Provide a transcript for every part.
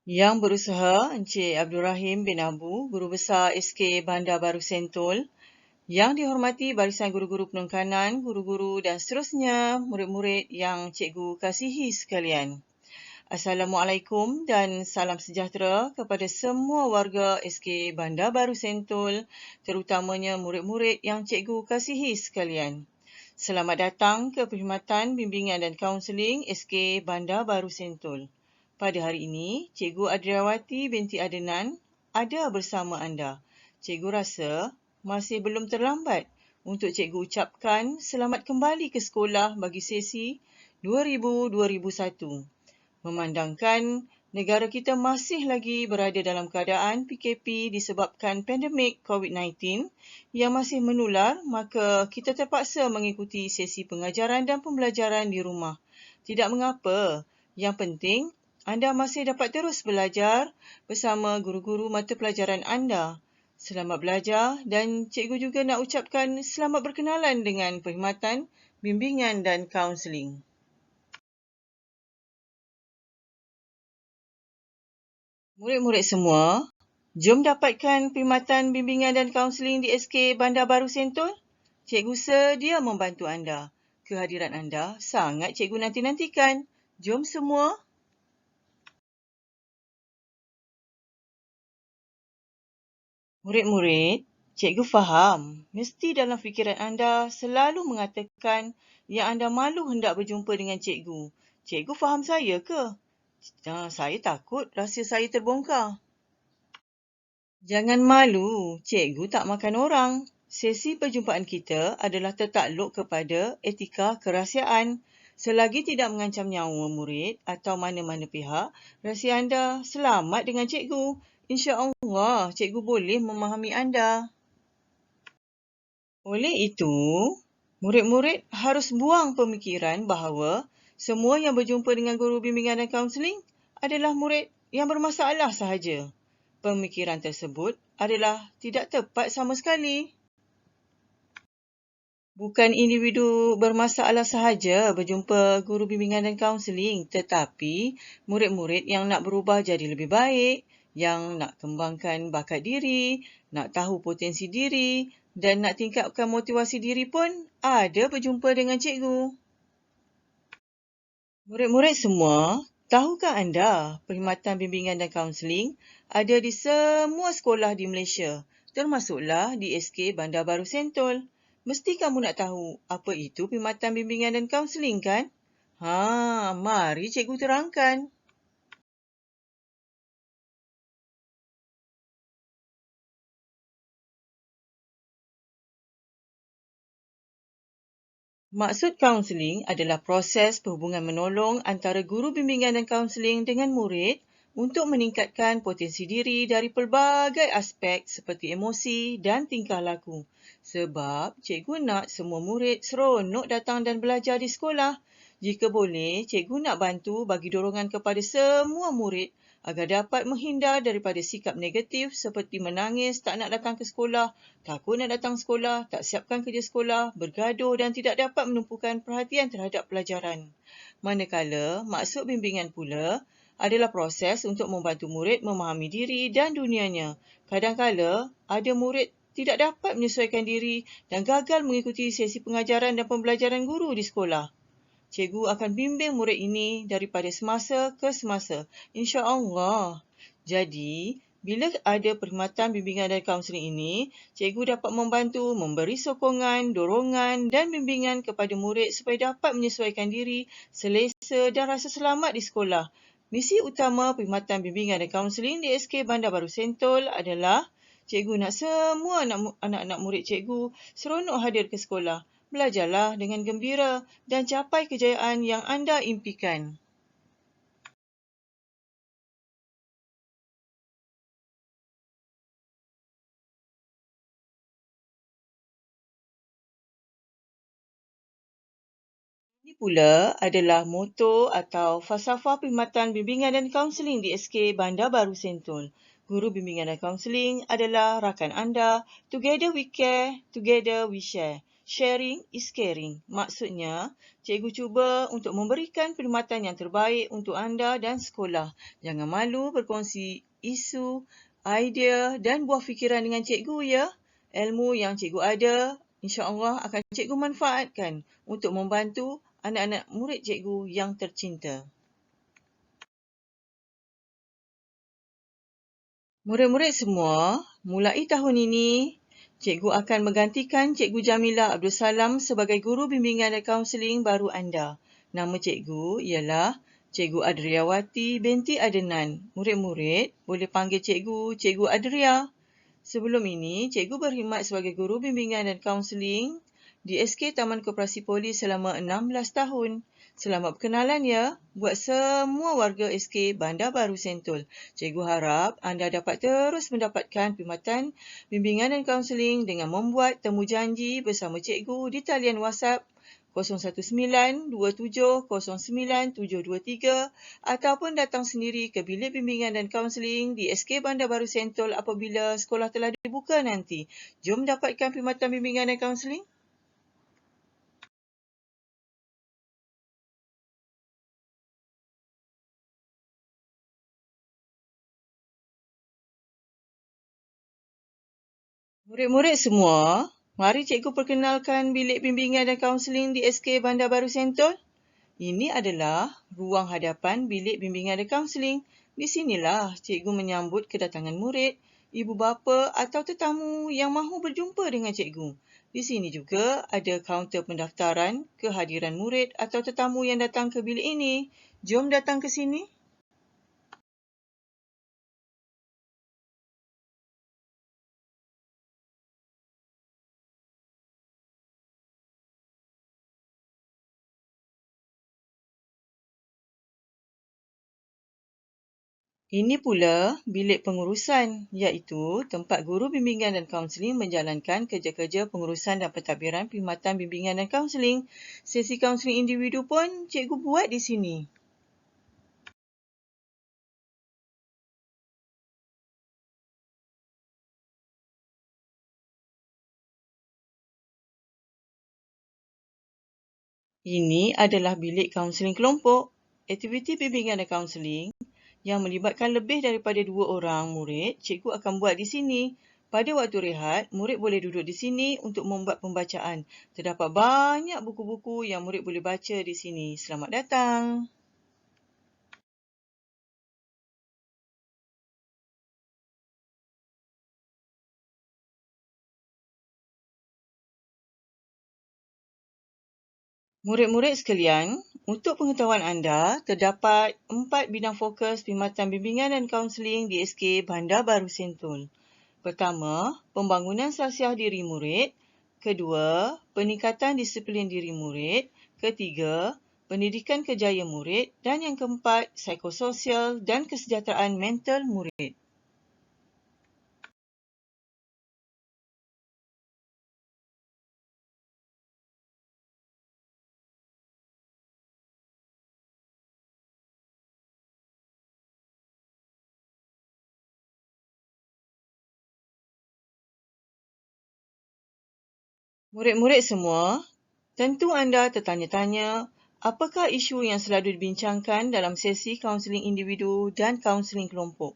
Yang berusaha Encik Abdul Rahim bin Abu, Guru Besar SK Bandar Baru Sentul. Yang dihormati barisan guru-guru penekanan, guru-guru dan seterusnya murid-murid yang cikgu kasihi sekalian. Assalamualaikum dan salam sejahtera kepada semua warga SK Bandar Baru Sentul, terutamanya murid-murid yang cikgu kasihi sekalian. Selamat datang ke Perkhidmatan Bimbingan dan Kaunseling SK Bandar Baru Sentul. Pada hari ini, Cikgu Adriawati binti Adenan ada bersama anda. Cikgu rasa masih belum terlambat untuk cikgu ucapkan selamat kembali ke sekolah bagi sesi 2000-2001. Memandangkan negara kita masih lagi berada dalam keadaan PKP disebabkan pandemik COVID-19 yang masih menular, maka kita terpaksa mengikuti sesi pengajaran dan pembelajaran di rumah. Tidak mengapa, yang penting anda masih dapat terus belajar bersama guru-guru mata pelajaran anda. Selamat belajar dan cikgu juga nak ucapkan selamat berkenalan dengan Perkhidmatan Bimbingan dan Kaunseling. Murid-murid semua, jom dapatkan perkhidmatan bimbingan dan kaunseling di SK Bandar Baru Sentul. Cikgu sedia membantu anda. Kehadiran anda sangat cikgu nanti-nantikan. Jom semua. Murid-murid, cikgu faham mesti dalam fikiran anda selalu mengatakan yang anda malu hendak berjumpa dengan cikgu. Cikgu faham saya ke? Saya takut rahsia saya terbongkar. Jangan malu, cikgu tak makan orang. Sesi perjumpaan kita adalah tertakluk kepada etika kerahsiaan. Selagi tidak mengancam nyawa murid atau mana-mana pihak, rahsia anda selamat dengan cikgu. InsyaAllah, cikgu boleh memahami anda. Oleh itu, murid-murid harus buang pemikiran bahawa semua yang berjumpa dengan guru bimbingan dan kaunseling adalah murid yang bermasalah sahaja. Pemikiran tersebut adalah tidak tepat sama sekali. Bukan individu bermasalah sahaja berjumpa guru bimbingan dan kaunseling, tetapi murid-murid yang nak berubah jadi lebih baik, yang nak kembangkan bakat diri, nak tahu potensi diri dan nak tingkatkan motivasi diri pun ada berjumpa dengan cikgu. Murid-murid semua, tahukah anda perkhidmatan bimbingan dan kaunseling ada di semua sekolah di Malaysia, termasuklah di SK Bandar Baru Sentul. Mesti kamu nak tahu apa itu perkhidmatan bimbingan dan kaunseling, kan? Mari cikgu terangkan. Maksud kaunseling adalah proses perhubungan menolong antara guru bimbingan dan kaunseling dengan murid untuk meningkatkan potensi diri dari pelbagai aspek seperti emosi dan tingkah laku. Sebab cikgu nak semua murid seronok datang dan belajar di sekolah. Jika boleh, cikgu nak bantu bagi dorongan kepada semua murid agar dapat menghindar daripada sikap negatif seperti menangis, tak nak datang ke sekolah, takut nak datang sekolah, tak siapkan kerja sekolah, bergaduh dan tidak dapat menumpukan perhatian terhadap pelajaran. Manakala, maksud bimbingan pula adalah proses untuk membantu murid memahami diri dan dunianya. Kadang-kala, ada murid tidak dapat menyesuaikan diri dan gagal mengikuti sesi pengajaran dan pembelajaran guru di sekolah. Cikgu akan bimbing murid ini daripada semasa ke semasa, insya-Allah. Jadi, bila ada perkhidmatan bimbingan dan kaunseling ini, cikgu dapat membantu memberi sokongan, dorongan dan bimbingan kepada murid supaya dapat menyesuaikan diri, selesa dan rasa selamat di sekolah. Misi utama perkhidmatan bimbingan dan kaunseling di SK Bandar Baru Sentul adalah cikgu nak semua anak-anak murid cikgu seronok hadir ke sekolah. Belajarlah dengan gembira dan capai kejayaan yang anda impikan. Ini pula adalah moto atau falsafah perkhidmatan bimbingan dan kaunseling di SK Bandar Baru Sentul. Guru bimbingan dan kaunseling adalah rakan anda. Together we care, together we share. Sharing is caring. Maksudnya, cikgu cuba untuk memberikan perkhidmatan yang terbaik untuk anda dan sekolah. Jangan malu berkongsi isu, idea dan buah fikiran dengan cikgu ya. Ilmu yang cikgu ada, insya-Allah akan cikgu manfaatkan untuk membantu anak-anak murid cikgu yang tercinta. Murid-murid semua, mulai tahun ini, cikgu akan menggantikan Cikgu Jamilah Abdul Salam sebagai guru bimbingan dan kaunseling baru anda. Nama cikgu ialah Cikgu Adriawati binti Adnan. Murid-murid boleh panggil cikgu, Cikgu Adria. Sebelum ini, cikgu berkhidmat sebagai guru bimbingan dan kaunseling di SK Taman Koperasi Polis selama 16 tahun. Selamat berkenalan ya buat semua warga SK Bandar Baru Sentul. Cikgu harap anda dapat terus mendapatkan perkhidmatan bimbingan dan kaunseling dengan membuat temu janji bersama cikgu di talian WhatsApp 01927097723 ataupun datang sendiri ke bilik bimbingan dan kaunseling di SK Bandar Baru Sentul apabila sekolah telah dibuka nanti. Jom dapatkan perkhidmatan bimbingan dan kaunseling. Murid-murid semua, mari cikgu perkenalkan bilik bimbingan dan kaunseling di SK Bandar Baru Sentul. Ini adalah ruang hadapan bilik bimbingan dan kaunseling. Di sinilah cikgu menyambut kedatangan murid, ibu bapa atau tetamu yang mahu berjumpa dengan cikgu. Di sini juga ada kaunter pendaftaran kehadiran murid atau tetamu yang datang ke bilik ini. Jom datang ke sini. Ini pula bilik pengurusan, iaitu tempat guru bimbingan dan kaunseling menjalankan kerja-kerja pengurusan dan pentadbiran perkhidmatan bimbingan dan kaunseling. Sesi kaunseling individu pun cikgu buat di sini. Ini adalah bilik kaunseling kelompok. Aktiviti bimbingan dan kaunseling yang melibatkan lebih daripada 2 orang murid, cikgu akan buat di sini. Pada waktu rehat, murid boleh duduk di sini untuk membuat pembacaan. Terdapat banyak buku-buku yang murid boleh baca di sini. Selamat datang. Murid-murid sekalian, untuk pengetahuan anda, terdapat 4 bidang fokus perkhidmatan bimbingan dan kaunseling di SK Bandar Baru Sentul. Pertama, pembangunan sasiah diri murid. Kedua, peningkatan disiplin diri murid. Ketiga, pendidikan kejayaan murid. Dan yang keempat, psikososial dan kesejahteraan mental murid. Murid-murid semua, tentu anda tertanya-tanya apakah isu yang selalu dibincangkan dalam sesi kaunseling individu dan kaunseling kelompok.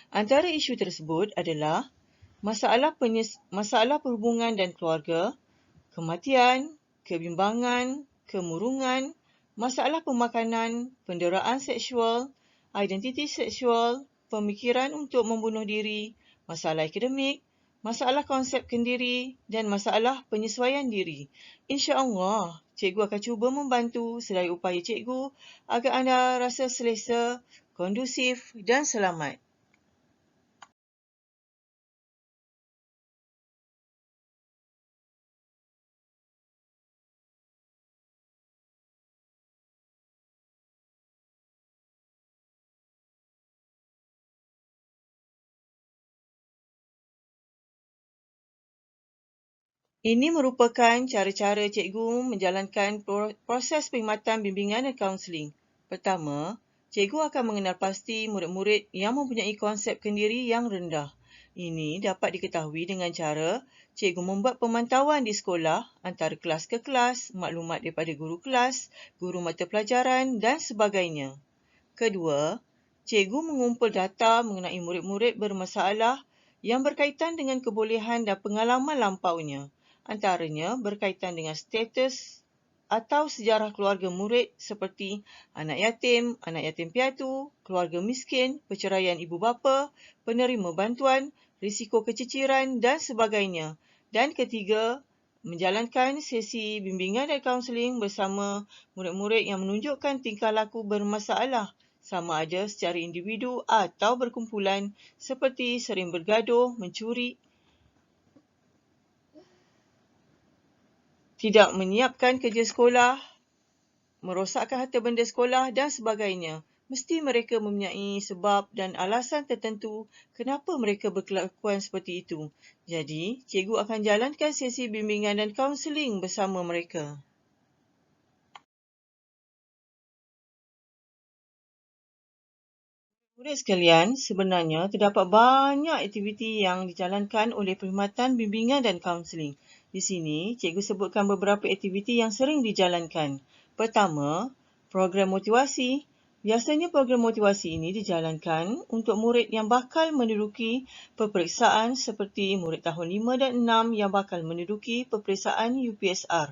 Antara isu tersebut adalah masalah perhubungan dan keluarga, kematian, kebimbangan, kemurungan, masalah pemakanan, penderaan seksual, identiti seksual, pemikiran untuk membunuh diri, masalah akademik, masalah konsep kendiri dan masalah penyesuaian diri. InsyaAllah, cikgu akan cuba membantu sedaya upaya cikgu agar anda rasa selesa, kondusif dan selamat. Ini merupakan cara-cara cikgu menjalankan proses perkhidmatan bimbingan dan kaunseling. Pertama, cikgu akan mengenal pasti murid-murid yang mempunyai konsep kendiri yang rendah. Ini dapat diketahui dengan cara cikgu membuat pemantauan di sekolah antara kelas ke kelas, maklumat daripada guru kelas, guru mata pelajaran dan sebagainya. Kedua, cikgu mengumpul data mengenai murid-murid bermasalah yang berkaitan dengan kebolehan dan pengalaman lampaunya. Antaranya berkaitan dengan status atau sejarah keluarga murid seperti anak yatim piatu, keluarga miskin, perceraian ibu bapa, penerima bantuan, risiko keciciran dan sebagainya. Dan ketiga, menjalankan sesi bimbingan dan kaunseling bersama murid-murid yang menunjukkan tingkah laku bermasalah sama ada secara individu atau berkumpulan seperti sering bergaduh, mencuri, tidak menyiapkan kerja sekolah, merosakkan harta benda sekolah dan sebagainya. Mesti mereka mempunyai sebab dan alasan tertentu kenapa mereka berkelakuan seperti itu. Jadi, cikgu akan jalankan sesi bimbingan dan kaunseling bersama mereka. Murid sekalian, sebenarnya terdapat banyak aktiviti yang dijalankan oleh Perkhidmatan Bimbingan dan Kaunseling. Di sini, cikgu sebutkan beberapa aktiviti yang sering dijalankan. Pertama, program motivasi. Biasanya program motivasi ini dijalankan untuk murid yang bakal menduduki peperiksaan seperti murid tahun 5 dan 6 yang bakal menduduki peperiksaan UPSR.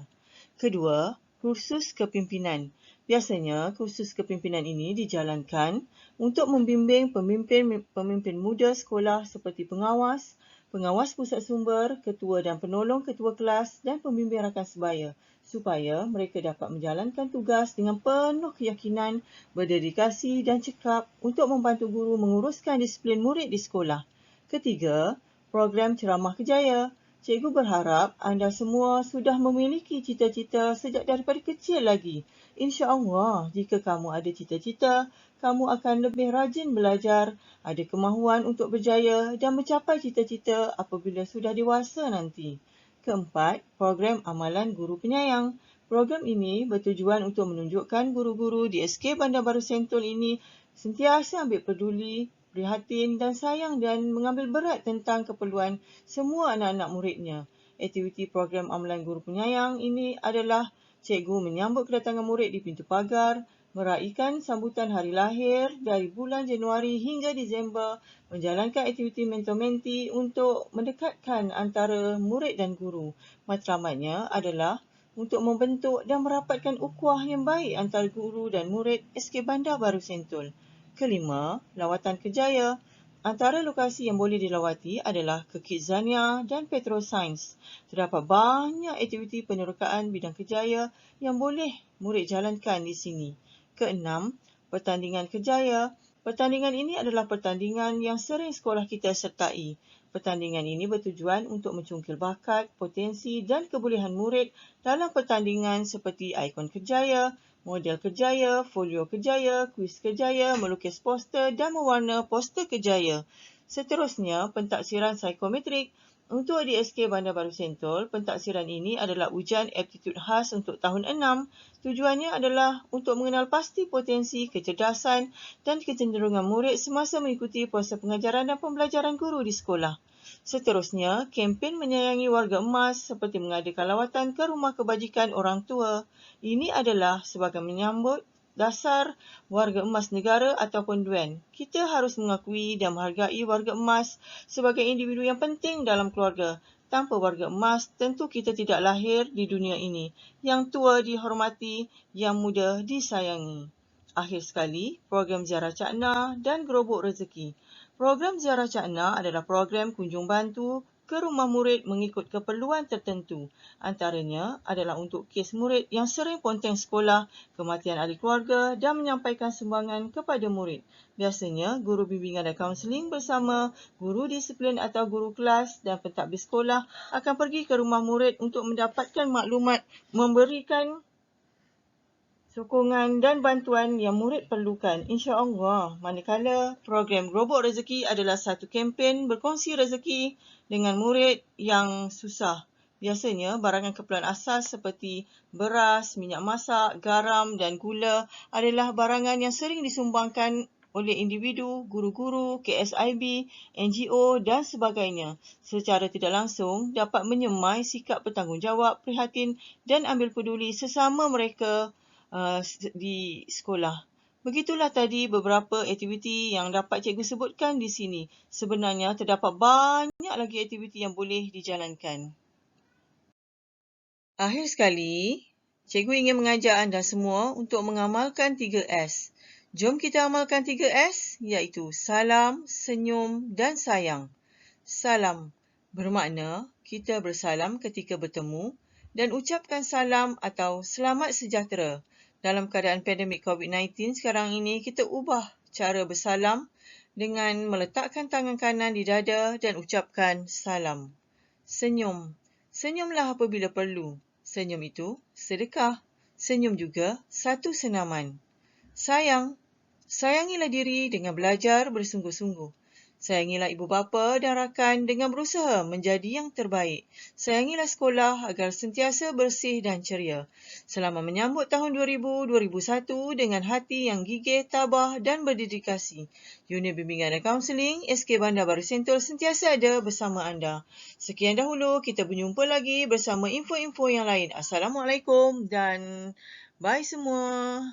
Kedua, kursus kepimpinan. Biasanya, kursus kepimpinan ini dijalankan untuk membimbing pemimpin muda sekolah seperti pengawas, pengawas pusat sumber, ketua dan penolong ketua kelas dan pembimbing rakan sebaya supaya mereka dapat menjalankan tugas dengan penuh keyakinan, berdedikasi dan cekap untuk membantu guru menguruskan disiplin murid di sekolah. Ketiga, program ceramah kejaya. Cikgu berharap anda semua sudah memiliki cita-cita sejak daripada kecil lagi. InsyaAllah, jika kamu ada cita-cita, kamu akan lebih rajin belajar, ada kemahuan untuk berjaya dan mencapai cita-cita apabila sudah dewasa nanti. Keempat, program amalan guru penyayang. Program ini bertujuan untuk menunjukkan guru-guru di SK Bandar Baru Sentul ini sentiasa ambil peduli, prihatin dan sayang dan mengambil berat tentang keperluan semua anak-anak muridnya. Aktiviti program amalan guru penyayang ini adalah cikgu menyambut kedatangan murid di pintu pagar, meraikan sambutan hari lahir dari bulan Januari hingga Disember, menjalankan aktiviti mentor-menti untuk mendekatkan antara murid dan guru. Matlamatnya adalah untuk membentuk dan merapatkan ukhuwah yang baik antara guru dan murid SK Bandar Baru Sentul. Kelima, lawatan kerjaya. Antara lokasi yang boleh dilawati adalah ke Kidzania dan Petrosains. Terdapat banyak aktiviti penerokaan bidang kerjaya yang boleh murid jalankan di sini. Keenam, pertandingan kerjaya. Pertandingan ini adalah pertandingan yang sering sekolah kita sertai. Pertandingan ini bertujuan untuk mencungkil bakat, potensi dan kebolehan murid dalam pertandingan seperti ikon kerjaya, model kerjaya, folio kerjaya, kuis kerjaya, melukis poster dan mewarna poster kerjaya. Seterusnya, pentaksiran psikometrik. Untuk di SK Bandar Baru Sentul, pentaksiran ini adalah ujian aptitut khas untuk tahun 6. Tujuannya adalah untuk mengenal pasti potensi, kecerdasan dan kecenderungan murid semasa mengikuti proses pengajaran dan pembelajaran guru di sekolah. Seterusnya, kempen menyayangi warga emas seperti mengadakan lawatan ke rumah kebajikan orang tua. Ini adalah sebagai menyambut dasar warga emas negara ataupun DUAN. Kita harus mengakui dan menghargai warga emas sebagai individu yang penting dalam keluarga. Tanpa warga emas, tentu kita tidak lahir di dunia ini. Yang tua dihormati, yang muda disayangi. Akhir sekali, program ziarah cakna dan gerobok rezeki. Program ziarah cakna adalah program kunjung bantu ke rumah murid mengikut keperluan tertentu. Antaranya adalah untuk kes murid yang sering ponteng sekolah, kematian ahli keluarga dan menyampaikan sumbangan kepada murid. Biasanya, guru bimbingan dan kaunseling bersama guru disiplin atau guru kelas dan pentadbir sekolah akan pergi ke rumah murid untuk mendapatkan maklumat, memberikan sokongan dan bantuan yang murid perlukan, insya-Allah. Manakala program Gerobok Rezeki adalah satu kempen berkongsi rezeki dengan murid yang susah. Biasanya barangan keperluan asas seperti beras, minyak masak, garam dan gula adalah barangan yang sering disumbangkan oleh individu, guru-guru, KSIB, NGO dan sebagainya. Secara tidak langsung dapat menyemai sikap bertanggungjawab, prihatin dan ambil peduli sesama mereka di sekolah. Begitulah tadi beberapa aktiviti yang dapat cikgu sebutkan di sini. Sebenarnya terdapat banyak lagi aktiviti yang boleh dijalankan. Akhir sekali, cikgu ingin mengajak anda semua untuk mengamalkan 3S. Jom kita amalkan 3S, iaitu salam, senyum dan sayang. Salam bermakna kita bersalam ketika bertemu dan ucapkan salam atau selamat sejahtera. Dalam keadaan pandemik COVID-19 sekarang ini, kita ubah cara bersalam dengan meletakkan tangan kanan di dada dan ucapkan salam. Senyum. Senyumlah apabila perlu. Senyum itu sedekah. Senyum juga satu senaman. Sayang. Sayangilah diri dengan belajar bersungguh-sungguh. Sayangilah ibu bapa dan rakan dengan berusaha menjadi yang terbaik. Sayangilah sekolah agar sentiasa bersih dan ceria. Selama menyambut tahun 2000-2001 dengan hati yang gigih, tabah dan berdedikasi. Unit Bimbingan dan Kaunseling SK Bandar Baru Sentul sentiasa ada bersama anda. Sekian dahulu, kita berjumpa lagi bersama info-info yang lain. Assalamualaikum dan bye semua.